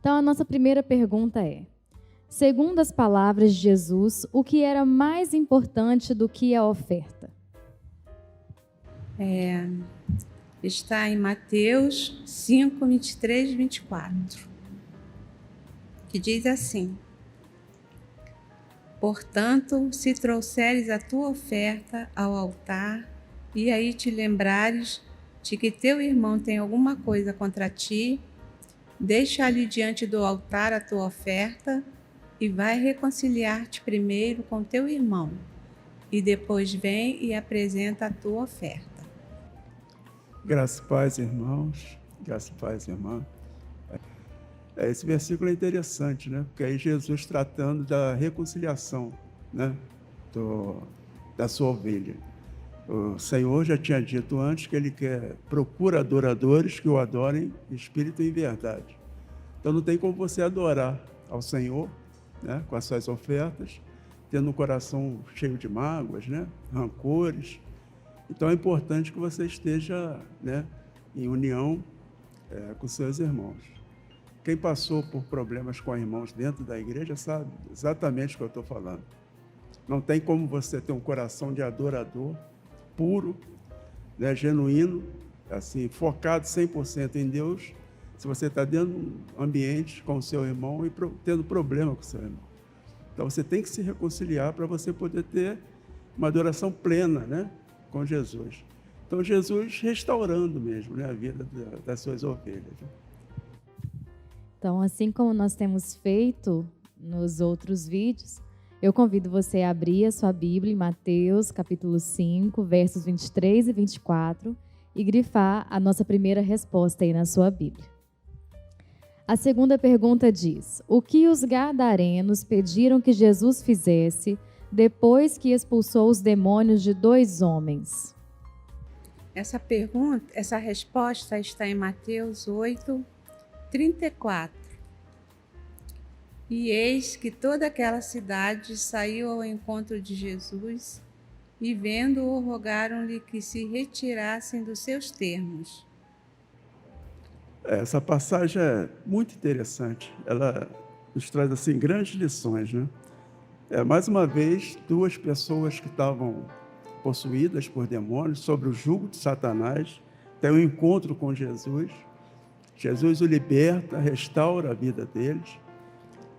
Então, a nossa primeira pergunta é: segundo as palavras de Jesus, o que era mais importante do que a oferta? Está em Mateus 5, 23, 24, que diz assim: portanto, se trouxeres a tua oferta ao altar, e aí te lembrares de que teu irmão tem alguma coisa contra ti, deixa ali diante do altar a tua oferta e vai reconciliar-te primeiro com teu irmão, e depois vem e apresenta a tua oferta. Graças e paz, irmãos. Graças e paz, irmã. Esse versículo é interessante, né? Porque aí Jesus tratando da reconciliação, né? Da sua ovelha. O Senhor já tinha dito antes que Ele procura adoradores que o adorem em espírito e em verdade. Então não tem como você adorar ao Senhor, né? Com as suas ofertas, tendo um coração cheio de mágoas, né? Rancores. Então é importante que você esteja, né, em união com seus irmãos. Quem passou por problemas com irmãos dentro da igreja sabe exatamente o que eu estou falando. Não tem como você ter um coração de adorador, puro, né, genuíno, assim, focado 100% em Deus, se você está dentro de um ambiente com o seu irmão e tendo problema com o seu irmão. Então você tem que se reconciliar para você poder ter uma adoração plena, né, com Jesus. Então, Jesus restaurando mesmo, né, a vida das suas ovelhas. Então, assim como nós temos feito nos outros vídeos, eu convido você a abrir a sua Bíblia em Mateus, capítulo 5, versos 23 e 24, e grifar a nossa primeira resposta aí na sua Bíblia. A segunda pergunta diz: o que os gadarenos pediram que Jesus fizesse depois que expulsou os demônios de 2 homens? Essa resposta está em Mateus 8, 34. E eis que toda aquela cidade saiu ao encontro de Jesus, e vendo-o, rogaram-lhe que se retirassem dos seus termos. Essa passagem é muito interessante. Ela nos traz assim grandes lições, né? Mais uma vez, 2 pessoas que estavam possuídas por demônios, sob o jugo de Satanás, têm um encontro com Jesus. Jesus o liberta, restaura a vida deles.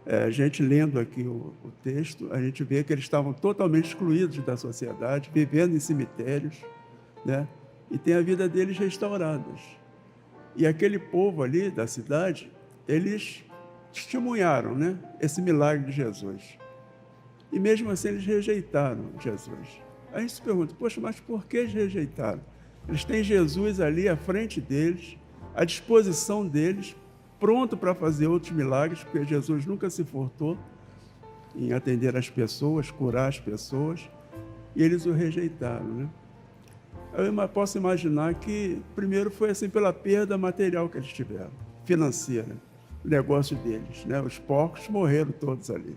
A gente lendo aqui o texto, a gente vê que eles estavam totalmente excluídos da sociedade, vivendo em cemitérios, né? E tem a vida deles restauradas. E aquele povo ali da cidade, eles testemunharam, né, esse milagre de Jesus. E mesmo assim eles rejeitaram Jesus. A gente se pergunta, poxa, mas por que eles rejeitaram? Eles têm Jesus ali à frente deles, à disposição deles, pronto para fazer outros milagres, porque Jesus nunca se furtou em atender as pessoas, curar as pessoas, e eles o rejeitaram, né? Eu posso imaginar que primeiro foi assim pela perda material que eles tiveram, financeira, o negócio deles, né? Os porcos morreram todos ali.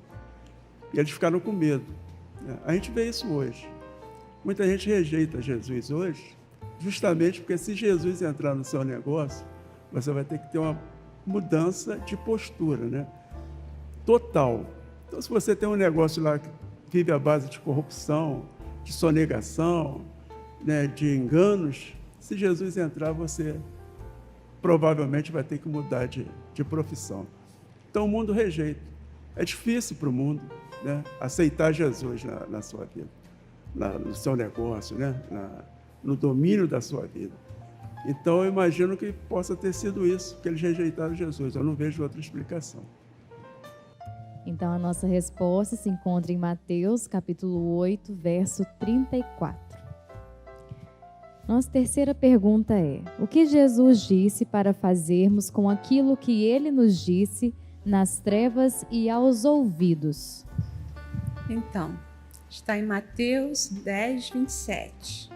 E eles ficaram com medo. A gente vê isso hoje. Muita gente rejeita Jesus hoje, justamente porque se Jesus entrar no seu negócio, você vai ter que ter uma mudança de postura, né? Total. Então, se você tem um negócio lá que vive à base de corrupção, de sonegação, né, de enganos, se Jesus entrar, você provavelmente vai ter que mudar de profissão. Então, o mundo rejeita. É difícil para o mundo, né, aceitar Jesus na sua vida, no seu negócio, né, no domínio da sua vida. Então, eu imagino que possa ter sido isso, que eles rejeitaram Jesus. Eu não vejo outra explicação. Então, a nossa resposta se encontra em Mateus, capítulo 8, verso 34. Nossa terceira pergunta é: o que Jesus disse para fazermos com aquilo que Ele nos disse nas trevas e aos ouvidos? Então, está em Mateus 10, 27.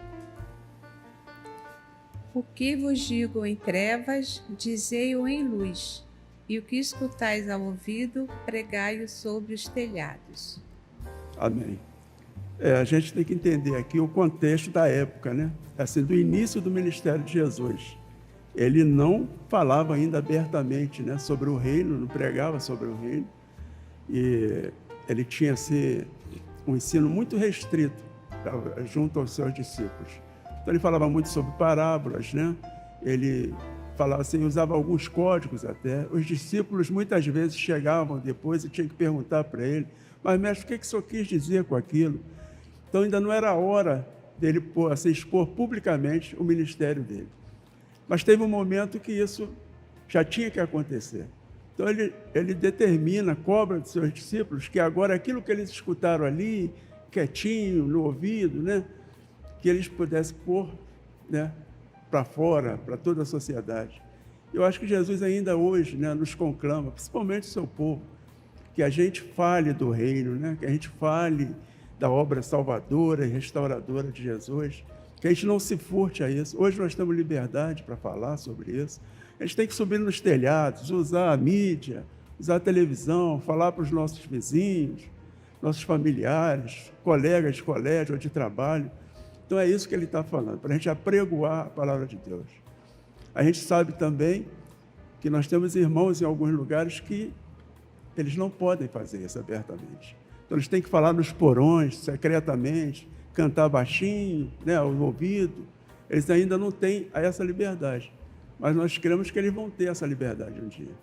O que vos digo em trevas, dizei-o em luz, e o que escutais ao ouvido, pregai-o sobre os telhados. Amém. A gente tem que entender aqui o contexto da época, né? Assim, do início do ministério de Jesus. ele não falava ainda abertamente, né, sobre o reino, não pregava sobre o reino, e ele tinha assim, um ensino muito restrito junto aos seus discípulos. Então ele falava muito sobre parábolas, né? Ele falava assim, usava alguns códigos até. Os discípulos muitas vezes chegavam depois e tinham que perguntar para ele, mas mestre, o que o senhor quis dizer com aquilo? Então ainda não era a hora dele assim, expor publicamente o ministério dele. Mas teve um momento que isso já tinha que acontecer. Então ele determina, cobra dos seus discípulos, que agora aquilo que eles escutaram ali, quietinho, no ouvido, né, que eles pudessem pôr, né, para fora, para toda a sociedade. Eu acho que Jesus ainda hoje, né, nos conclama, principalmente o seu povo, que a gente fale do reino, né, que a gente fale da obra salvadora e restauradora de Jesus, que a gente não se furte a isso. Hoje nós temos liberdade para falar sobre isso. A gente tem que subir nos telhados, usar a mídia, usar a televisão, falar para os nossos vizinhos, nossos familiares, colegas de colégio ou de trabalho. Então é isso que ele está falando, para a gente apregoar a palavra de Deus. A gente sabe também que nós temos irmãos em alguns lugares que eles não podem fazer isso abertamente. Então eles têm que falar nos porões, secretamente, cantar baixinho, né, ao ouvido. Eles ainda não têm essa liberdade, mas nós cremos que eles vão ter essa liberdade um dia.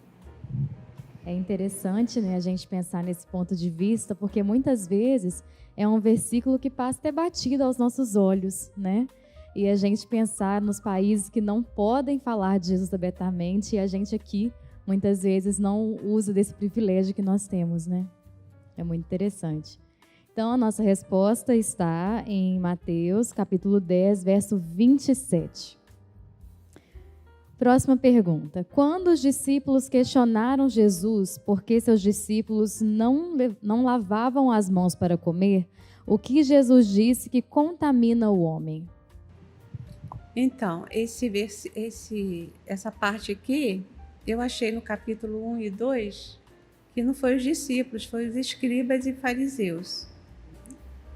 É interessante, né, a gente pensar nesse ponto de vista, porque muitas vezes é um versículo que passa até batido aos nossos olhos, né? E a gente pensar nos países que não podem falar de Jesus abertamente, e a gente aqui, muitas vezes, não usa desse privilégio que nós temos, né? É muito interessante. Então, a nossa resposta está em Mateus, capítulo 10, verso 27. Próxima pergunta. Quando os discípulos questionaram Jesus por que seus discípulos não lavavam as mãos para comer, o que Jesus disse que contamina o homem? Então, essa parte aqui, eu achei no capítulo 1 e 2, que não foi os discípulos, foi os escribas e fariseus,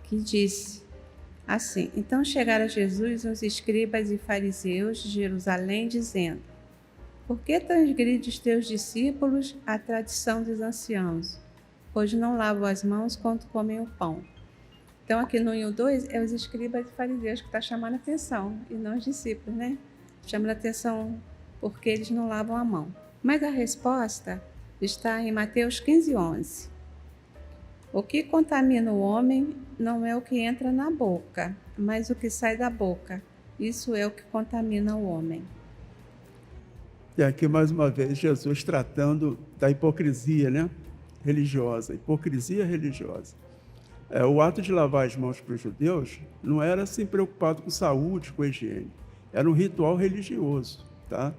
que disse assim: então chegaram a Jesus os escribas e fariseus de Jerusalém, dizendo: por que transgrides teus discípulos a tradição dos anciãos, pois não lavam as mãos quando comem o pão? Então aqui no 1 e 2 é os escribas e fariseus que está chamando a atenção, e não os discípulos, né? Chamando a atenção porque eles não lavam a mão. Mas a resposta está em Mateus 15, 11. O que contamina o homem não é o que entra na boca, mas o que sai da boca. Isso é o que contamina o homem. E aqui, mais uma vez, Jesus tratando da hipocrisia, né, religiosa, hipocrisia religiosa. O ato de lavar as mãos para os judeus não era assim preocupado com saúde, com higiene. Era um ritual religioso, tá?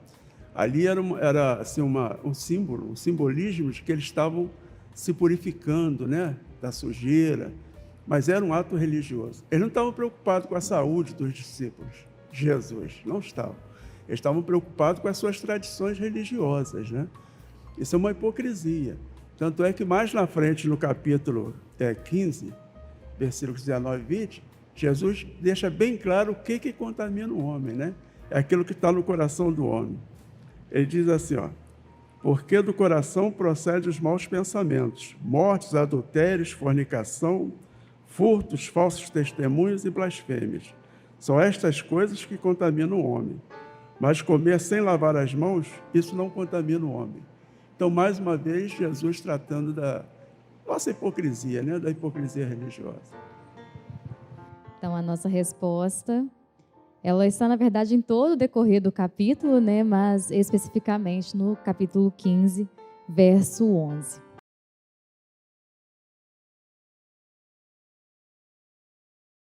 Ali era assim, um símbolo, um simbolismo de que eles estavam se purificando, né, da sujeira, mas era um ato religioso. Eles não estavam preocupados com a saúde dos discípulos de Jesus, não estavam. Eles estavam preocupados com as suas tradições religiosas, né? Isso é uma hipocrisia. Tanto é que mais na frente, no capítulo 15, versículos 19 e 20, Jesus deixa bem claro o que contamina o homem, né? É aquilo que está no coração do homem. Ele diz assim, ó: porque do coração procedem os maus pensamentos, mortes, adultérios, fornicação, furtos, falsos testemunhos e blasfêmias. São estas coisas que contaminam o homem. Mas comer sem lavar as mãos, isso não contamina o homem. Então, mais uma vez, Jesus tratando da nossa hipocrisia, né? Da hipocrisia religiosa. Então, a nossa resposta, ela está, na verdade, em todo o decorrer do capítulo, né? Mas especificamente no capítulo 15, verso 11.